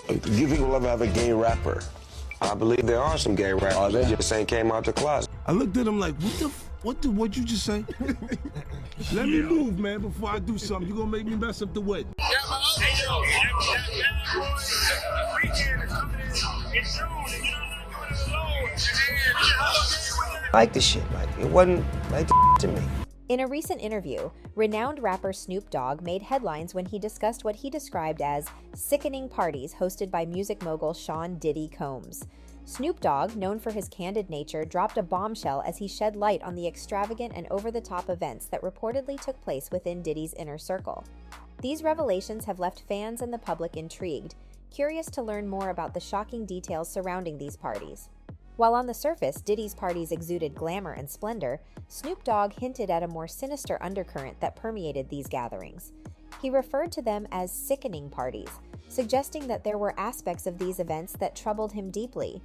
Do you think we'll ever have a gay rapper? I believe there are some gay rappers. They just ain't came out the closet. I looked at him like, what'd you just say? Let me move, man, before I do something. You gonna make me mess up the wedding. I like the shit, like, it wasn't like to me. In a recent interview, renowned rapper Snoop Dogg made headlines when he discussed what he described as sickening parties hosted by music mogul Sean Diddy Combs. Snoop Dogg, known for his candid nature, dropped a bombshell as he shed light on the extravagant and over-the-top events that reportedly took place within Diddy's inner circle. These revelations have left fans and the public intrigued, curious to learn more about the shocking details surrounding these parties. While on the surface, Diddy's parties exuded glamour and splendor, Snoop Dogg hinted at a more sinister undercurrent that permeated these gatherings. He referred to them as sickening parties, suggesting that there were aspects of these events that troubled him deeply.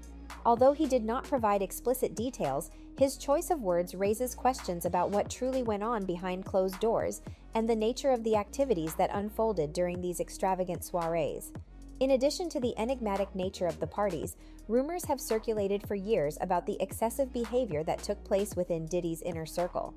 Although he did not provide explicit details, his choice of words raises questions about what truly went on behind closed doors and the nature of the activities that unfolded during these extravagant soirees. In addition to the enigmatic nature of the parties, rumors have circulated for years about the excessive behavior that took place within Diddy's inner circle.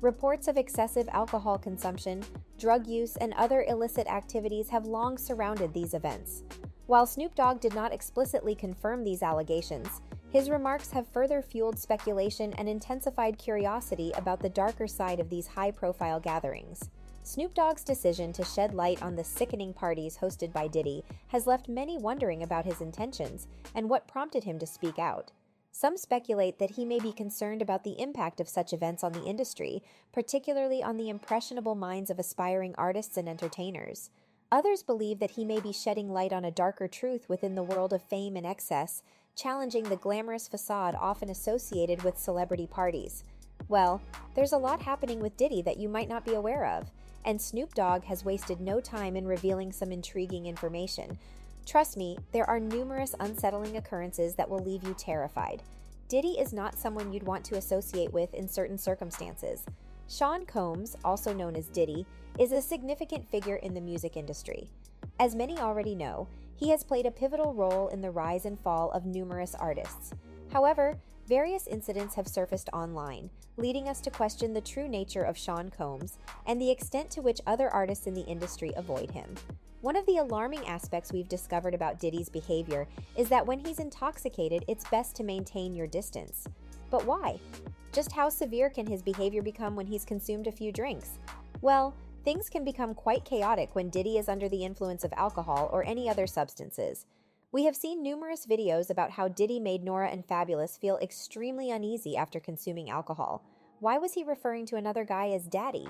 Reports of excessive alcohol consumption, drug use, and other illicit activities have long surrounded these events. While Snoop Dogg did not explicitly confirm these allegations, his remarks have further fueled speculation and intensified curiosity about the darker side of these high-profile gatherings. Snoop Dogg's decision to shed light on the sickening parties hosted by Diddy has left many wondering about his intentions and what prompted him to speak out. Some speculate that he may be concerned about the impact of such events on the industry, particularly on the impressionable minds of aspiring artists and entertainers. Others believe that he may be shedding light on a darker truth within the world of fame and excess, challenging the glamorous facade often associated with celebrity parties. Well, there's a lot happening with Diddy that you might not be aware of, and Snoop Dogg has wasted no time in revealing some intriguing information. Trust me, there are numerous unsettling occurrences that will leave you terrified. Diddy is not someone you'd want to associate with in certain circumstances. Sean Combs, also known as Diddy, is a significant figure in the music industry. As many already know, he has played a pivotal role in the rise and fall of numerous artists. However, various incidents have surfaced online, leading us to question the true nature of Sean Combs and the extent to which other artists in the industry avoid him. One of the alarming aspects we've discovered about Diddy's behavior is that when he's intoxicated, it's best to maintain your distance. But why? Just how severe can his behavior become when he's consumed a few drinks? Well, things can become quite chaotic when Diddy is under the influence of alcohol or any other substances. We have seen numerous videos about how Diddy made Nora and Fabulous feel extremely uneasy after consuming alcohol. Why was he referring to another guy as daddy?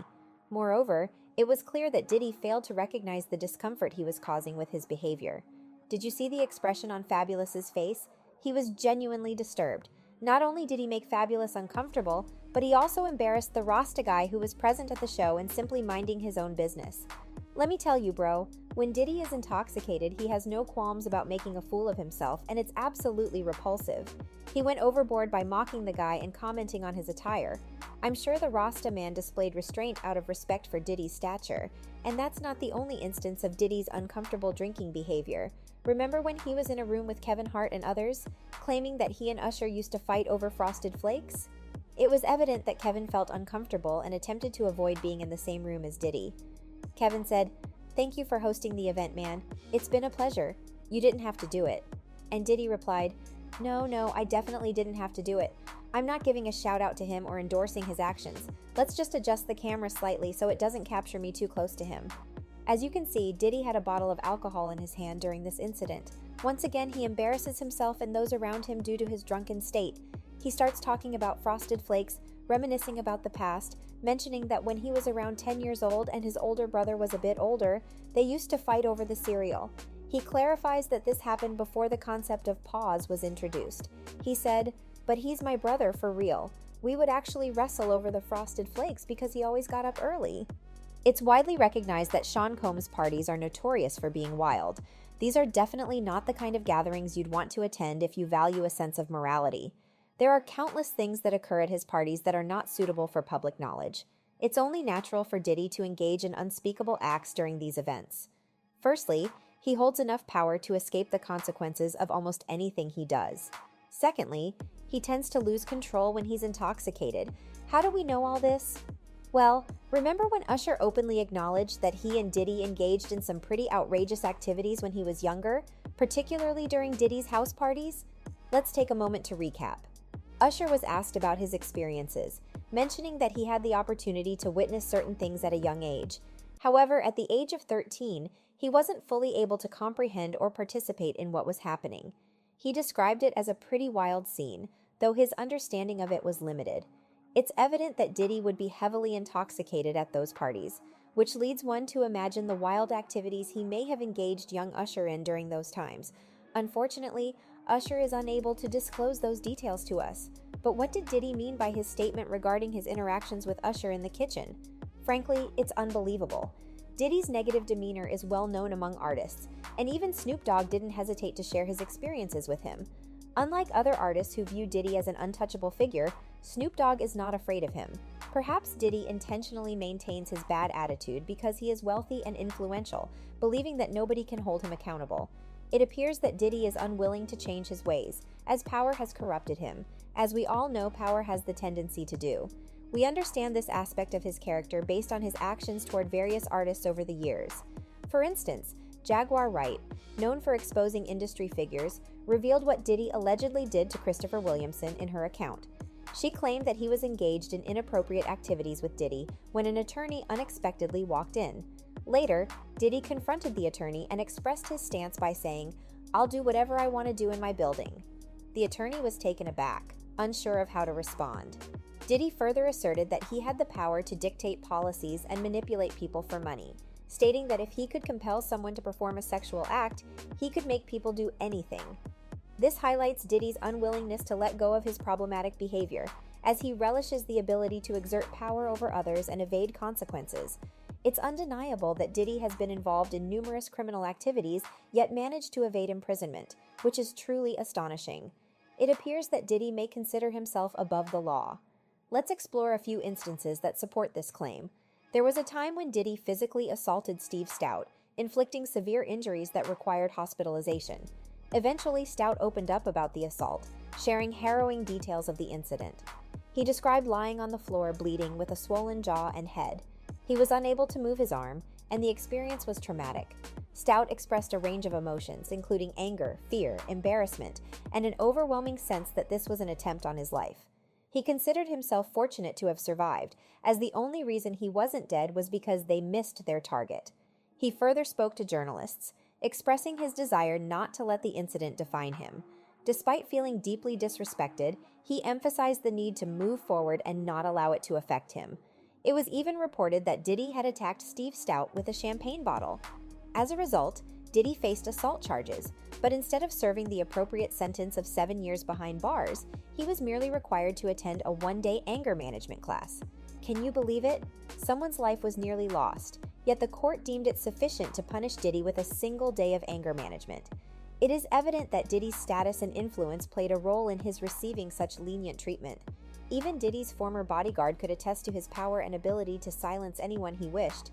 Moreover, it was clear that Diddy failed to recognize the discomfort he was causing with his behavior. Did you see the expression on Fabulous's face? He was genuinely disturbed. Not only did he make Fabulous uncomfortable, but he also embarrassed the Rasta guy who was present at the show and simply minding his own business. Let me tell you, bro, when Diddy is intoxicated, he has no qualms about making a fool of himself, and it's absolutely repulsive. He went overboard by mocking the guy and commenting on his attire. I'm sure the Rasta man displayed restraint out of respect for Diddy's stature, and that's not the only instance of Diddy's uncomfortable drinking behavior. Remember when he was in a room with Kevin Hart and others, claiming that he and Usher used to fight over Frosted Flakes? It was evident that Kevin felt uncomfortable and attempted to avoid being in the same room as Diddy. Kevin said, "Thank you for hosting the event, man. It's been a pleasure. You didn't have to do it." And Diddy replied, No, I definitely didn't have to do it. I'm not giving a shout out to him or endorsing his actions. Let's just adjust the camera slightly so it doesn't capture me too close to him." As you can see, Diddy had a bottle of alcohol in his hand during this incident. Once again, he embarrasses himself and those around him due to his drunken state. He starts talking about Frosted Flakes, reminiscing about the past, mentioning that when he was around 10 years old and his older brother was a bit older, they used to fight over the cereal. He clarifies that this happened before the concept of pause was introduced. He said, "But he's my brother for real. We would actually wrestle over the Frosted Flakes because he always got up early." It's widely recognized that Sean Combs' parties are notorious for being wild. These are definitely not the kind of gatherings you'd want to attend if you value a sense of morality. There are countless things that occur at his parties that are not suitable for public knowledge. It's only natural for Diddy to engage in unspeakable acts during these events. Firstly, He holds enough power to escape the consequences of almost anything he does. Secondly, he tends to lose control when he's intoxicated. How do we know all this? Well, remember when Usher openly acknowledged that he and Diddy engaged in some pretty outrageous activities when he was younger, particularly during Diddy's house parties? Let's take a moment to recap. Usher was asked about his experiences, mentioning that he had the opportunity to witness certain things at a young age. However, at the age of 13, he wasn't fully able to comprehend or participate in what was happening. He described it as a pretty wild scene, though his understanding of it was limited. It's evident that Diddy would be heavily intoxicated at those parties, which leads one to imagine the wild activities he may have engaged young Usher in during those times. Unfortunately, Usher is unable to disclose those details to us. But what did Diddy mean by his statement regarding his interactions with Usher in the kitchen? Frankly, it's unbelievable. Diddy's negative demeanor is well known among artists, and even Snoop Dogg didn't hesitate to share his experiences with him. Unlike other artists who view Diddy as an untouchable figure, Snoop Dogg is not afraid of him. Perhaps Diddy intentionally maintains his bad attitude because he is wealthy and influential, believing that nobody can hold him accountable. It appears that Diddy is unwilling to change his ways, as power has corrupted him. As we all know, power has the tendency to do. We understand this aspect of his character based on his actions toward various artists over the years. For instance, Jaguar Wright, known for exposing industry figures, revealed what Diddy allegedly did to Christopher Williamson in her account. She claimed that he was engaged in inappropriate activities with Diddy when an attorney unexpectedly walked in. Later, Diddy confronted the attorney and expressed his stance by saying, "I'll do whatever I want to do in my building." The attorney was taken aback, unsure of how to respond. Diddy further asserted that he had the power to dictate policies and manipulate people for money, stating that if he could compel someone to perform a sexual act, he could make people do anything. This highlights Diddy's unwillingness to let go of his problematic behavior, as he relishes the ability to exert power over others and evade consequences. It's undeniable that Diddy has been involved in numerous criminal activities, yet managed to evade imprisonment, which is truly astonishing. It appears that Diddy may consider himself above the law. Let's explore a few instances that support this claim. There was a time when Diddy physically assaulted Steve Stout, inflicting severe injuries that required hospitalization. Eventually, Stout opened up about the assault, sharing harrowing details of the incident. He described lying on the floor bleeding with a swollen jaw and head. He was unable to move his arm, and the experience was traumatic. Stout expressed a range of emotions, including anger, fear, embarrassment, and an overwhelming sense that this was an attempt on his life. He considered himself fortunate to have survived, as the only reason he wasn't dead was because they missed their target. He further spoke to journalists, expressing his desire not to let the incident define him. Despite feeling deeply disrespected, he emphasized the need to move forward and not allow it to affect him. It was even reported that Diddy had attacked Steve Stout with a champagne bottle. As a result, Diddy faced assault charges, but instead of serving the appropriate sentence of 7 years behind bars, he was merely required to attend a one-day anger management class. Can you believe it? Someone's life was nearly lost, yet the court deemed it sufficient to punish Diddy with a single day of anger management. It is evident that Diddy's status and influence played a role in his receiving such lenient treatment. Even Diddy's former bodyguard could attest to his power and ability to silence anyone he wished.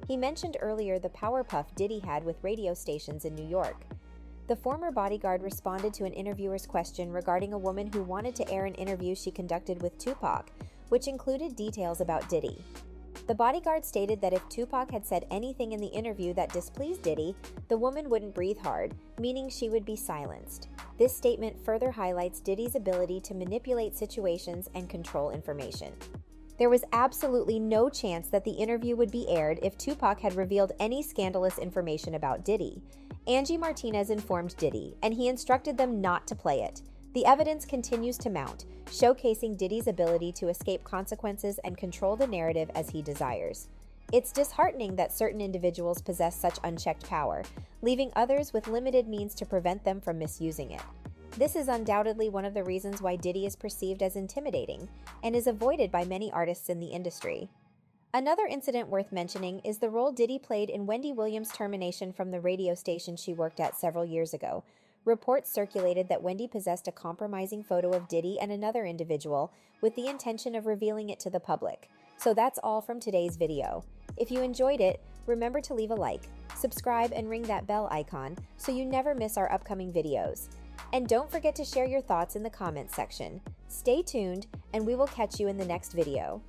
He mentioned earlier the power puff Diddy had with radio stations in New York. The former bodyguard responded to an interviewer's question regarding a woman who wanted to air an interview she conducted with Tupac, which included details about Diddy. The bodyguard stated that if Tupac had said anything in the interview that displeased Diddy, the woman wouldn't breathe hard, meaning she would be silenced. This statement further highlights Diddy's ability to manipulate situations and control information. There was absolutely no chance that the interview would be aired if Tupac had revealed any scandalous information about Diddy. Angie Martinez informed Diddy, and he instructed them not to play it. The evidence continues to mount, showcasing Diddy's ability to escape consequences and control the narrative as he desires. It's disheartening that certain individuals possess such unchecked power, leaving others with limited means to prevent them from misusing it. This is undoubtedly one of the reasons why Diddy is perceived as intimidating and is avoided by many artists in the industry. Another incident worth mentioning is the role Diddy played in Wendy Williams' termination from the radio station she worked at several years ago. Reports circulated that Wendy possessed a compromising photo of Diddy and another individual with the intention of revealing it to the public. So that's all from today's video. If you enjoyed it, remember to leave a like, subscribe, and ring that bell icon so you never miss our upcoming videos. And don't forget to share your thoughts in the comments section. Stay tuned, and we will catch you in the next video.